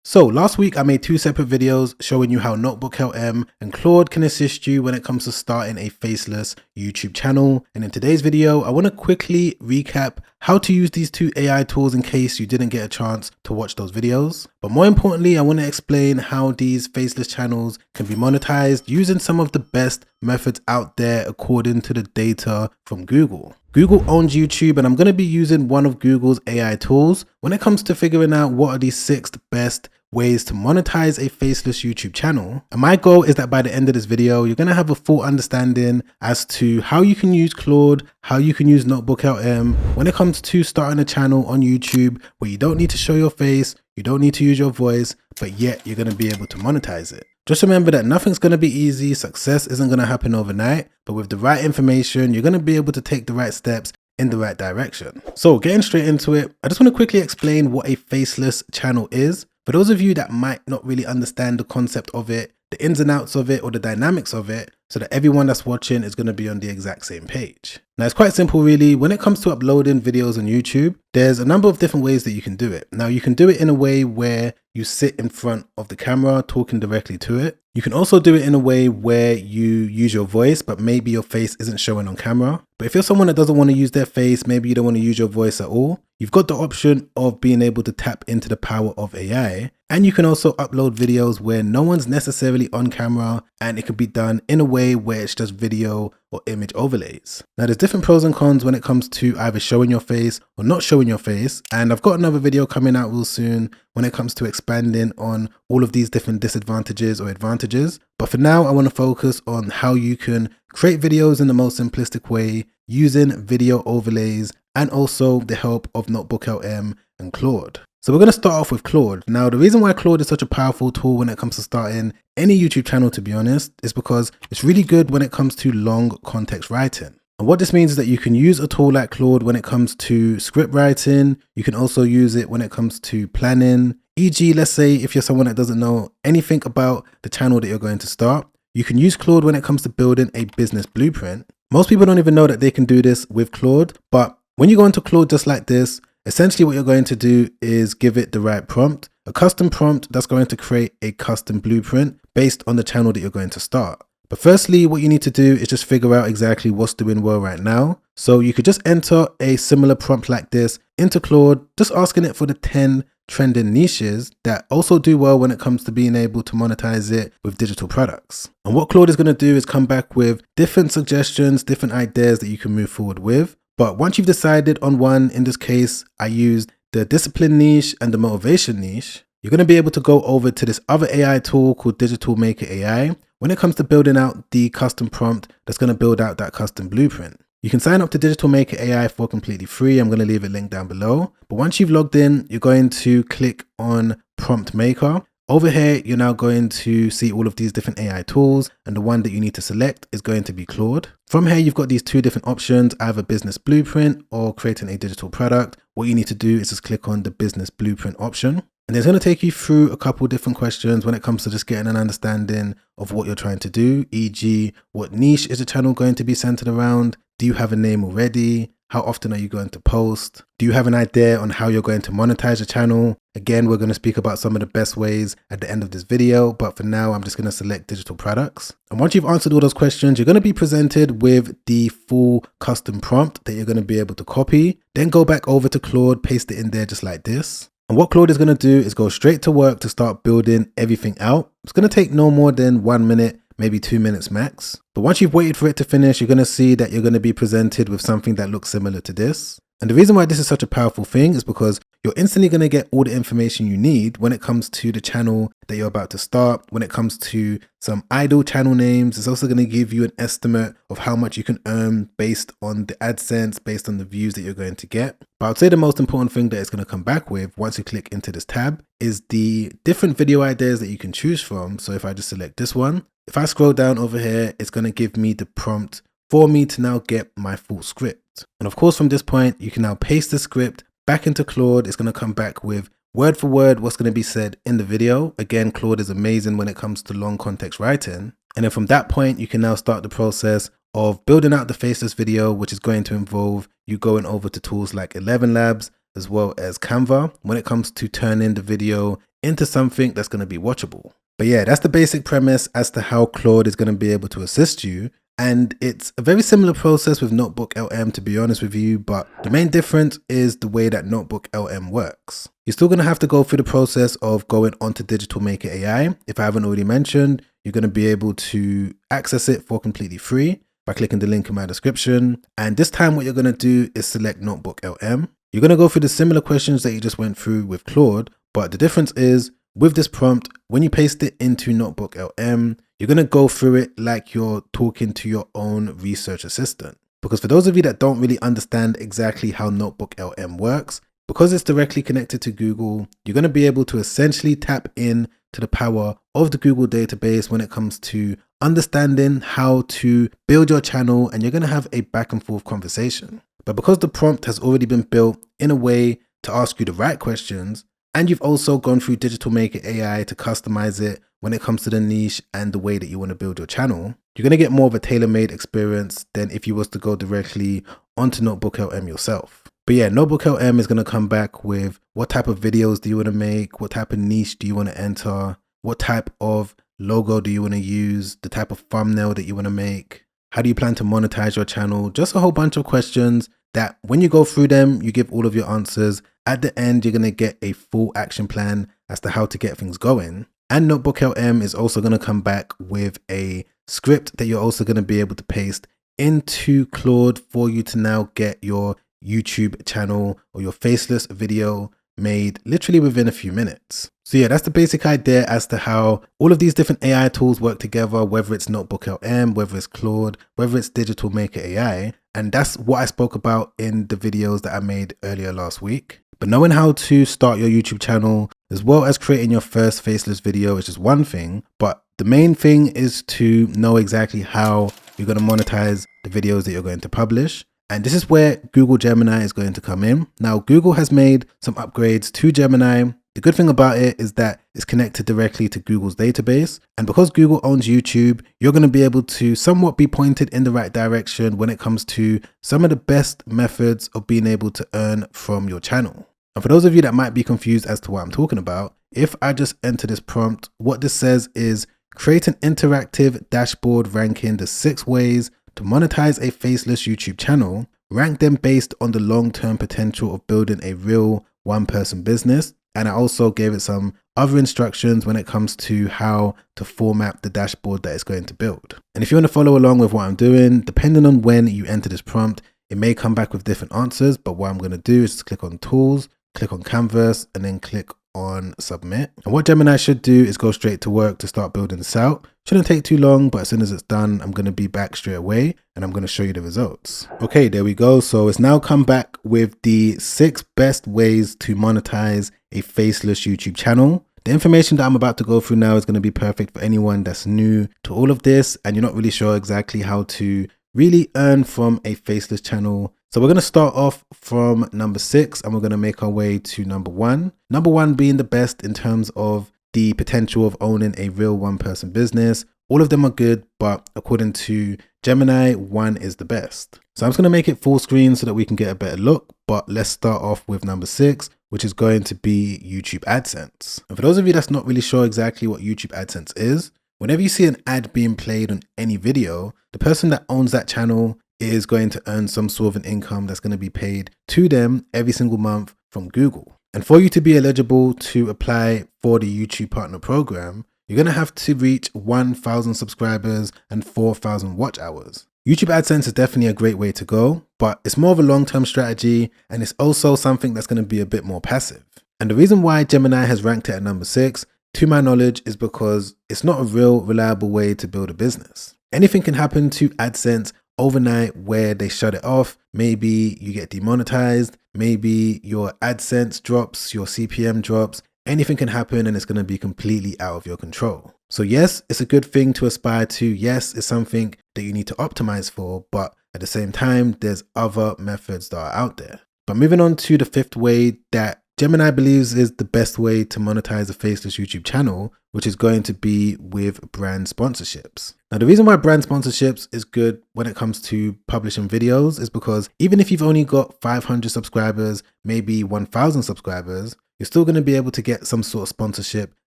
So last week I made two separate videos showing you how NotebookLM and Claude can assist you when it comes to starting a faceless YouTube channel. And in today's video, I want to quickly recap how to use these two AI tools in case you didn't get a chance to watch those videos. But more importantly, I want to explain how these faceless channels can be monetized using some of the best methods out there according to the data from Google. Google owns YouTube, and I'm going to be using one of Google's AI tools when it comes to figuring out what are the 6 best ways to monetize a faceless YouTube channel. And my goal is that by the end of this video, you're going to have a full understanding as to how you can use Claude, how you can use NotebookLM when it comes to starting a channel on YouTube where you don't need to show your face, you don't need to use your voice, but yet you're going to be able to monetize it. Just remember that nothing's going to be easy, success isn't going to happen overnight, but with the right information, you're going to be able to take the right steps in the right direction. So getting straight into it, I just want to quickly explain what a faceless channel is. For those of you that might not really understand the concept of it, the ins and outs of it, or the dynamics of it, so that everyone that's watching is going to be on the exact same page. Now it's quite simple really. When it comes to uploading videos on YouTube, there's a number of different ways that you can do it. Now you can do it in a way where you sit in front of the camera talking directly to it. You can also do it in a way where you use your voice, but maybe your face isn't showing on camera. But if you're someone that doesn't want to use their face, maybe you don't want to use your voice at all, you've got the option of being able to tap into the power of AI. And you can also upload videos where no one's necessarily on camera, and it can be done in a way where it's just video or image overlays. Now there's different pros and cons when it comes to either showing your face or not showing your face. And I've got another video coming out real soon when it comes to expanding on all of these different disadvantages or advantages. But for now, I want to focus on how you can create videos in the most simplistic way using video overlays and also the help of NotebookLM and Claude. So we're going to start off with Claude. Now, the reason why Claude is such a powerful tool when it comes to starting any YouTube channel, to be honest, is because it's really good when it comes to long context writing. And what this means is that you can use a tool like Claude when it comes to script writing. You can also use it when it comes to planning. E.g., let's say if you're someone that doesn't know anything about the channel that you're going to start, you can use Claude when it comes to building a business blueprint. Most people don't even know that they can do this with Claude, but when you go into Claude just like this, essentially what you're going to do is give it the right prompt, a custom prompt that's going to create a custom blueprint based on the channel that you're going to start. But firstly, what you need to do is just figure out exactly what's doing well right now. So you could just enter a similar prompt like this into Claude, just asking it for the 10 trending niches that also do well when it comes to being able to monetize it with digital products. And what Claude is going to do is come back with different suggestions, different ideas that you can move forward with. But once you've decided on one, in this case, I used the discipline niche and the motivation niche, you're going to be able to go over to this other AI tool called Digital Maker AI when it comes to building out the custom prompt that's going to build out that custom blueprint. You can sign up to Digital Maker AI for completely free. I'm going to leave a link down below. But once you've logged in, you're going to click on Prompt Maker. Over here, you're now going to see all of these different AI tools, and the one that you need to select is going to be Claude. From here, you've got these two different options, either business blueprint or creating a digital product. What you need to do is just click on the business blueprint option. And it's going to take you through a couple different questions when it comes to just getting an understanding of what you're trying to do, e.g., what niche is the channel going to be centered around? Do you have a name already? How often are you going to post? Do you have an idea on how you're going to monetize your channel? Again, we're going to speak about some of the best ways at the end of this video, but for now, I'm just going to select digital products. And once you've answered all those questions, you're going to be presented with the full custom prompt that you're going to be able to copy. Then go back over to Claude, paste it in there just like this. And what Claude is going to do is go straight to work to start building everything out. It's going to take no more than 1 minute, maybe 2 minutes max. But once you've waited for it to finish, you're going to see that you're going to be presented with something that looks similar to this. And the reason why this is such a powerful thing is because you're instantly going to get all the information you need when it comes to the channel that you're about to start. When it comes to some idle channel names, it's also going to give you an estimate of how much you can earn based on the AdSense, based on the views that you're going to get. But I'd say the most important thing that it's going to come back with once you click into this tab is the different video ideas that you can choose from. So if I just select this one, if I scroll down over here, it's going to give me the prompt for me to now get my full script. And of course, from this point, you can now paste the script back into Claude. It's going to come back with word for word what's going to be said in the video. Again, Claude is amazing when it comes to long context writing. And then from that point, you can now start the process of building out the faceless video, which is going to involve you going over to tools like 11 Labs as well as Canva when it comes to turning the video into something that's going to be watchable. But yeah, that's the basic premise as to how Claude is going to be able to assist you. And it's a very similar process with NotebookLM, to be honest with you, but the main difference is the way that NotebookLM works. You're still going to have to go through the process of going onto Digital Maker AI. If I haven't already mentioned, you're going to be able to access it for completely free by clicking the link in my description. And this time what you're going to do is select NotebookLM. You're going to go through the similar questions that you just went through with Claude, but the difference is with this prompt, when you paste it into NotebookLM, you're going to go through it like you're talking to your own research assistant. Because for those of you that don't really understand exactly how NotebookLM works, because it's directly connected to Google, you're going to be able to essentially tap in to the power of the Google database when it comes to understanding how to build your channel, and you're going to have a back and forth conversation. But because the prompt has already been built in a way to ask you the right questions, and you've also gone through Digital Maker AI to customize it when it comes to the niche and the way that you want to build your channel, you're going to get more of a tailor-made experience than if you was to go directly onto NotebookLM yourself. But yeah, NotebookLM is going to come back with what type of videos do you want to make, what type of niche do you want to enter, what type of logo do you want to use, the type of thumbnail that you want to make, how do you plan to monetize your channel, just a whole bunch of questions that when you go through them, you give all of your answers. At the end, you're going to get a full action plan as to how to get things going. And NotebookLM is also going to come back with a script that you're also going to be able to paste into Claude for you to now get your YouTube channel or your Faceless video made literally within a few minutes. So yeah, that's the basic idea as to how all of these different AI tools work together, whether it's NotebookLM, whether it's Claude, whether it's Digital Maker AI. And that's what I spoke about in the videos that I made earlier last week. But knowing how to start your YouTube channel as well as creating your first Faceless video is just one thing, but the main thing is to know exactly how you're going to monetize the videos that you're going to publish. And this is where Google Gemini is going to come in. Now, Google has made some upgrades to Gemini. The good thing about it is that it's connected directly to Google's database. And because Google owns YouTube, you're going to be able to somewhat be pointed in the right direction when it comes to some of the best methods of being able to earn from your channel. And for those of you that might be confused as to what I'm talking about, if I just enter this prompt, what this says is create an interactive dashboard ranking the 6 ways to monetize a faceless YouTube channel, rank them based on the long-term potential of building a real one-person business. And I also gave it some other instructions when it comes to how to format the dashboard that it's going to build. And if you want to follow along with what I'm doing, depending on when you enter this prompt, it may come back with different answers, but what I'm going to do is just click on Tools, click on Canvas, and then click on Submit. And what Gemini should do is go straight to work to start building this out. Shouldn't take too long, but as soon as it's done, I'm going to be back straight away and I'm going to show you the results. Okay, there we go. So it's now come back with the 6 best ways to monetize a faceless YouTube channel. The information that I'm about to go through now is going to be perfect for anyone that's new to all of this and you're not really sure exactly how to really earn from a faceless channel. So we're going to start off from number 6 and we're going to make our way to number 1. Number 1 being the best in terms of the potential of owning a real one-person business. All of them are good, but according to Gemini, 1 is the best. So I'm just going to make it full screen so that we can get a better look. But let's start off with number 6, which is going to be YouTube AdSense. And for those of you that's not really sure exactly what YouTube AdSense is, whenever you see an ad being played on any video, the person that owns that channel is going to earn some sort of an income that's going to be paid to them every single month from Google. And for you to be eligible to apply for the YouTube Partner Program, you're going to have to reach 1,000 subscribers and 4,000 watch hours. YouTube AdSense is definitely a great way to go, but it's more of a long-term strategy and it's also something that's going to be a bit more passive. And the reason why Gemini has ranked it at number 6, to my knowledge, is because it's not a real reliable way to build a business. Anything can happen to AdSense overnight where they shut it off. Maybe you get demonetized, maybe your AdSense drops, your CPM drops. Anything can happen and it's going to be completely out of your control. So yes, it's a good thing to aspire to. Yes, it's something that you need to optimize for, but at the same time, there's other methods that are out there. But moving on to the 5th way that Gemini believes is the best way to monetize a faceless YouTube channel, which is going to be with brand sponsorships. Now, the reason why brand sponsorships is good when it comes to publishing videos is because even if you've only got 500 subscribers, maybe 1,000 subscribers, you're still going to be able to get some sort of sponsorship,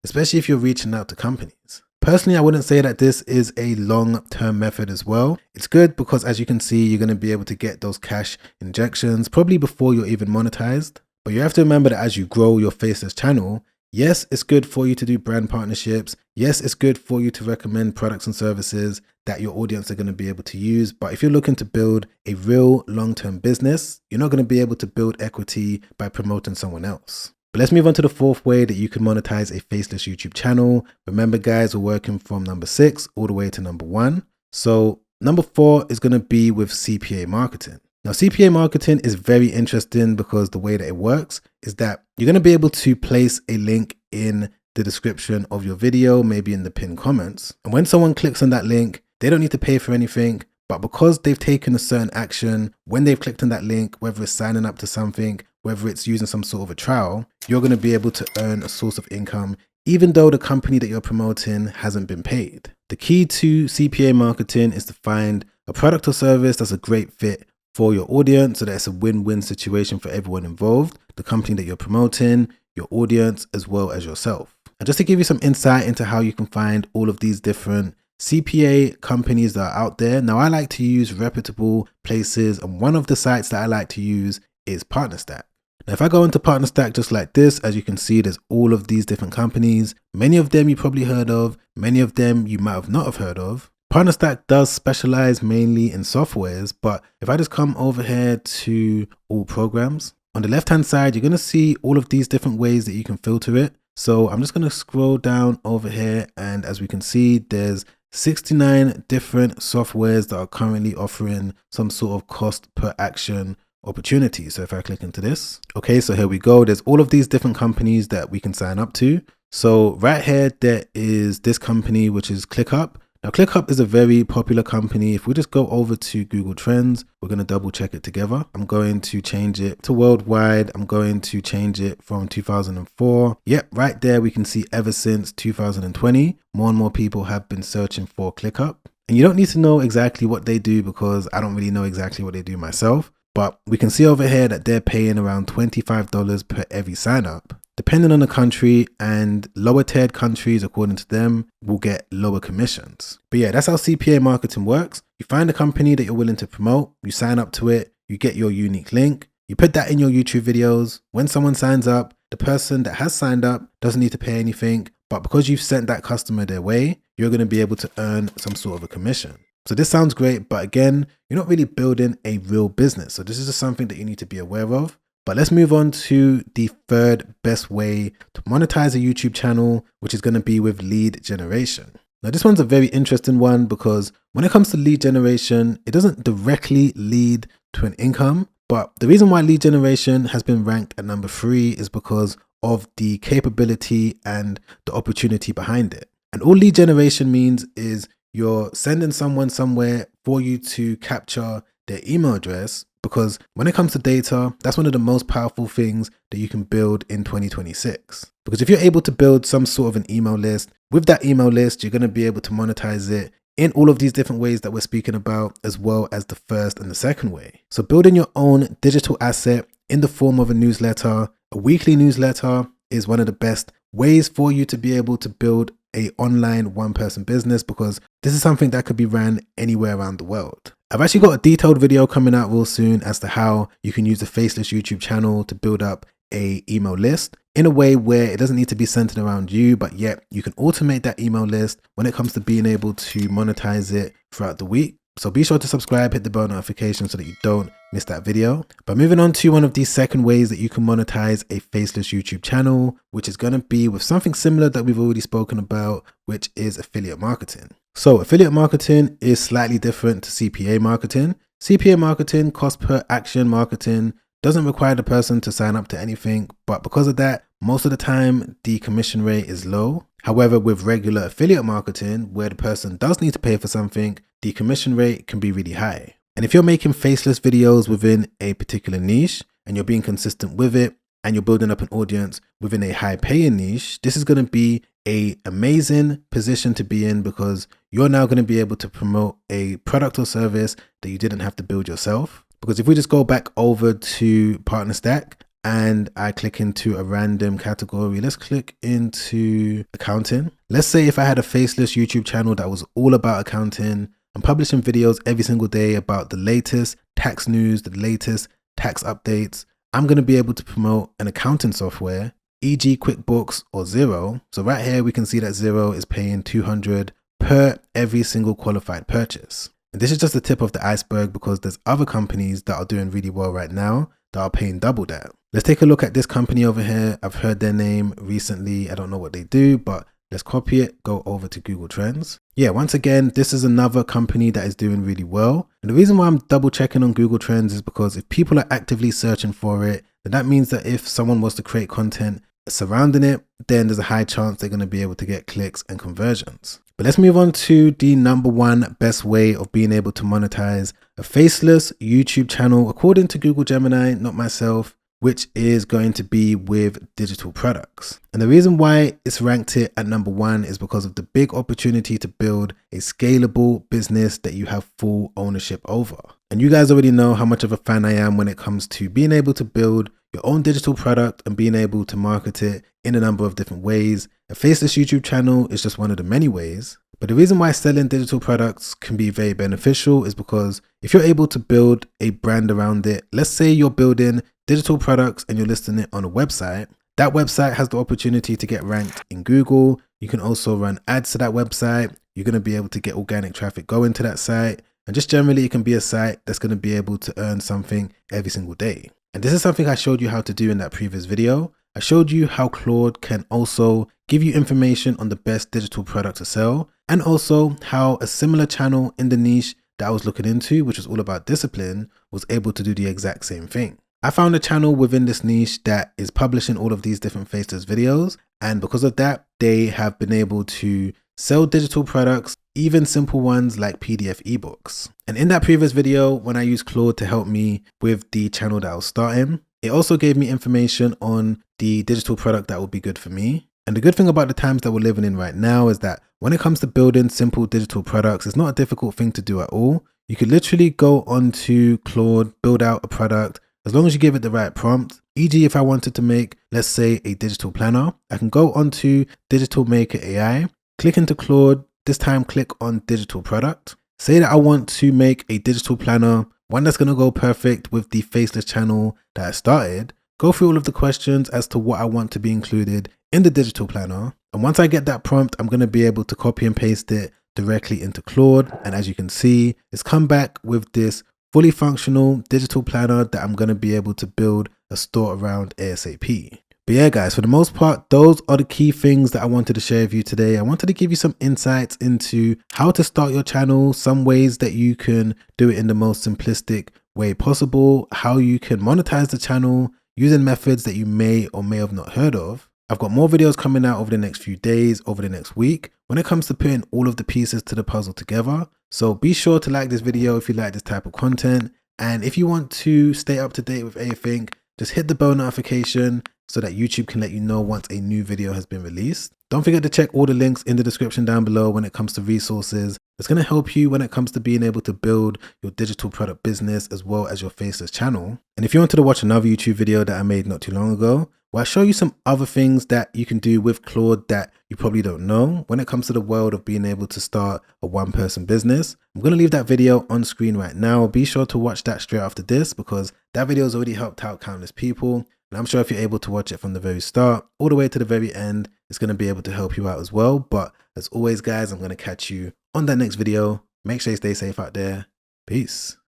especially if you're reaching out to companies. Personally, I wouldn't say that this is a long-term method as well. It's good because, as you can see, you're going to be able to get those cash injections probably before you're even monetized. But you have to remember that as you grow your Faceless channel, yes, it's good for you to do brand partnerships. Yes, it's good for you to recommend products and services that your audience are going to be able to use. But if you're looking to build a real long-term business, you're not going to be able to build equity by promoting someone else. But let's move on to the fourth way that you can monetize a Faceless YouTube channel. Remember, guys, we're working from number 6 all the way to number 1. So number 4 is going to be with CPA marketing. Now, CPA marketing is very interesting because the way that it works is that you're going to be able to place a link in the description of your video, maybe in the pinned comments. And when someone clicks on that link, they don't need to pay for anything. But because they've taken a certain action, when they've clicked on that link, whether it's signing up to something, whether it's using some sort of a trial, you're going to be able to earn a source of income, even though the company that you're promoting hasn't been paid. The key to CPA marketing is to find a product or service that's a great fit for your audience, so that it's a win-win situation for everyone involved, the company that you're promoting, your audience, as well as yourself. And just to give you some insight into how you can find all of these different CPA companies that are out there. Now, I like to use reputable places, and one of the sites that I like to use is PartnerStack. Now, if I go into PartnerStack just like this, as you can see, there's all of these different companies. Many of them you probably heard of, many of them you might have not have heard of. PartnerStack does specialize mainly in softwares, but if I just come over here to all programs, on the left-hand side, you're going to see all of these different ways that you can filter it. So I'm just going to scroll down over here, and as we can see, there's 69 different softwares that are currently offering some sort of cost per action opportunity. So if I click into this, okay, so here we go. There's all of these different companies that we can sign up to. So right here, there is this company, which is ClickUp. Now, ClickUp is a very popular company. If we just go over to Google Trends, we're going to double check it together. I'm going to change it to worldwide. I'm going to change it from 2004. Yep, right there we can see ever since 2020, more and more people have been searching for ClickUp. And you don't need to know exactly what they do because I don't really know exactly what they do myself. But we can see over here that they're paying around $25 per every sign up. Depending on the country, and lower tiered countries, according to them, will get lower commissions. But yeah, that's how CPA marketing works. You find a company that you're willing to promote, you sign up to it, you get your unique link, you put that in your YouTube videos. When someone signs up, the person that has signed up doesn't need to pay anything, but because you've sent that customer their way, you're going to be able to earn some sort of a commission. So this sounds great, but again, you're not really building a real business. So this is just something that you need to be aware of. But let's move on to the third best way to monetize a YouTube channel, which is going to be with lead generation. Now, this one's a very interesting one because when it comes to lead generation, it doesn't directly lead to an income. But the reason why lead generation has been ranked at number 3 is because of the capability and the opportunity behind it. And all lead generation means is you're sending someone somewhere for you to capture their email address, because when it comes to data, that's one of the most powerful things that you can build in 2026. Because if you're able to build some sort of an email list, with that email list, you're going to be able to monetize it in all of these different ways that we're speaking about, as well as the first and the second way. So building your own digital asset in the form of a newsletter, a weekly newsletter, is one of the best ways for you to be able to build a online one-person business, because this is something that could be ran anywhere around the world. I've actually got a detailed video coming out real soon as to how you can use the Faceless YouTube channel to build up a email list in a way where it doesn't need to be centered around you, but yet you can automate that email list when it comes to being able to monetize it throughout the week. So be sure to subscribe, hit the bell notification so that you don't miss that video. But moving on to one of these second ways that you can monetize a Faceless YouTube channel, which is going to be with something similar that we've already spoken about, which is affiliate marketing. So affiliate marketing is slightly different to CPA marketing. CPA marketing, cost per action marketing, doesn't require the person to sign up to anything, but because of that, most of the time the commission rate is low. However, with regular affiliate marketing, where the person does need to pay for something, the commission rate can be really high. And if you're making faceless videos within a particular niche and you're being consistent with it, and you're building up an audience within a high paying niche, this is going to be an amazing position to be in, because you're now going to be able to promote a product or service that you didn't have to build yourself. Because if we just go back over to PartnerStack, and I click into a random category. Let's click into accounting. Let's say if I had a Faceless YouTube channel that was all about accounting, I'm publishing videos every single day about the latest tax news, the latest tax updates. I'm going to be able to promote an accounting software, e.g. QuickBooks or Xero. So right here, we can see that Xero is paying $200 per every single qualified purchase. And this is just the tip of the iceberg because there's other companies that are doing really well right now that are paying double that. Let's take a look at this company over here. I've heard their name recently. I don't know what they do, but let's copy it, go over to Google Trends. Yeah, once again, this is another company that is doing really well. And the reason why I'm double checking on Google Trends is because if people are actively searching for it, then that means that if someone was to create content surrounding it, then there's a high chance they're going to be able to get clicks and conversions. But let's move on to the number one best way of being able to monetize a faceless YouTube channel, according to Google Gemini, not myself, which is going to be with digital products. And the reason why it's ranked it at number one is because of the big opportunity to build a scalable business that you have full ownership over. And you guys already know how much of a fan I am when it comes to being able to build your own digital product and being able to market it in a number of different ways. A faceless YouTube channel is just one of the many ways. But the reason why selling digital products can be very beneficial is because if you're able to build a brand around it, let's say you're building digital products and you're listing it on a website, that website has the opportunity to get ranked in Google. You can also run ads to that website. You're going to be able to get organic traffic going to that site. And just generally, it can be a site that's going to be able to earn something every single day. And this is something I showed you how to do in that previous video. I showed you how Claude can also give you information on the best digital product to sell, and also how a similar channel in the niche that I was looking into, which was all about discipline, was able to do the exact same thing. I found a channel within this niche that is publishing all of these different faceless videos, and because of that, they have been able to sell digital products, even simple ones like PDF ebooks. And in that previous video, when I used Claude to help me with the channel that I was starting, it also gave me information on the digital product that would be good for me. And the good thing about the times that we're living in right now is that when it comes to building simple digital products, it's not a difficult thing to do at all. You could literally go onto Claude, build out a product, as long as you give it the right prompt. E.g. if I wanted to make, let's say, a digital planner, I can go onto Digital Maker AI, click into Claude, this time click on digital product. Say that I want to make a digital planner, one that's going to go perfect with the faceless channel that I started. Go through all of the questions as to what I want to be included in the digital planner. And once I get that prompt, I'm going to be able to copy and paste it directly into Claude. And as you can see, it's come back with this fully functional digital planner that I'm going to be able to build a store around ASAP. But yeah, guys, for the most part, those are the key things that I wanted to share with you today. I wanted to give you some insights into how to start your channel, some ways that you can do it in the most simplistic way possible, how you can monetize the channel using methods that you may or may have not heard of. I've got more videos coming out over the next few days, over the next week, when it comes to putting all of the pieces to the puzzle together. So be sure to like this video if you like this type of content. And if you want to stay up to date with everything, just hit the bell notification so that YouTube can let you know once a new video has been released. Don't forget to check all the links in the description down below when it comes to resources. It's going to help you when it comes to being able to build your digital product business as well as your faceless channel. And if you wanted to watch another YouTube video that I made not too long ago, where I show you some other things that you can do with Claude that you probably don't know when it comes to the world of being able to start a one-person business, I'm going to leave that video on screen right now. Be sure to watch that straight after this because that video has already helped out countless people. And I'm sure if you're able to watch it from the very start all the way to the very end, it's going to be able to help you out as well. But as always, guys, I'm going to catch you on that next video. Make sure you stay safe out there. Peace.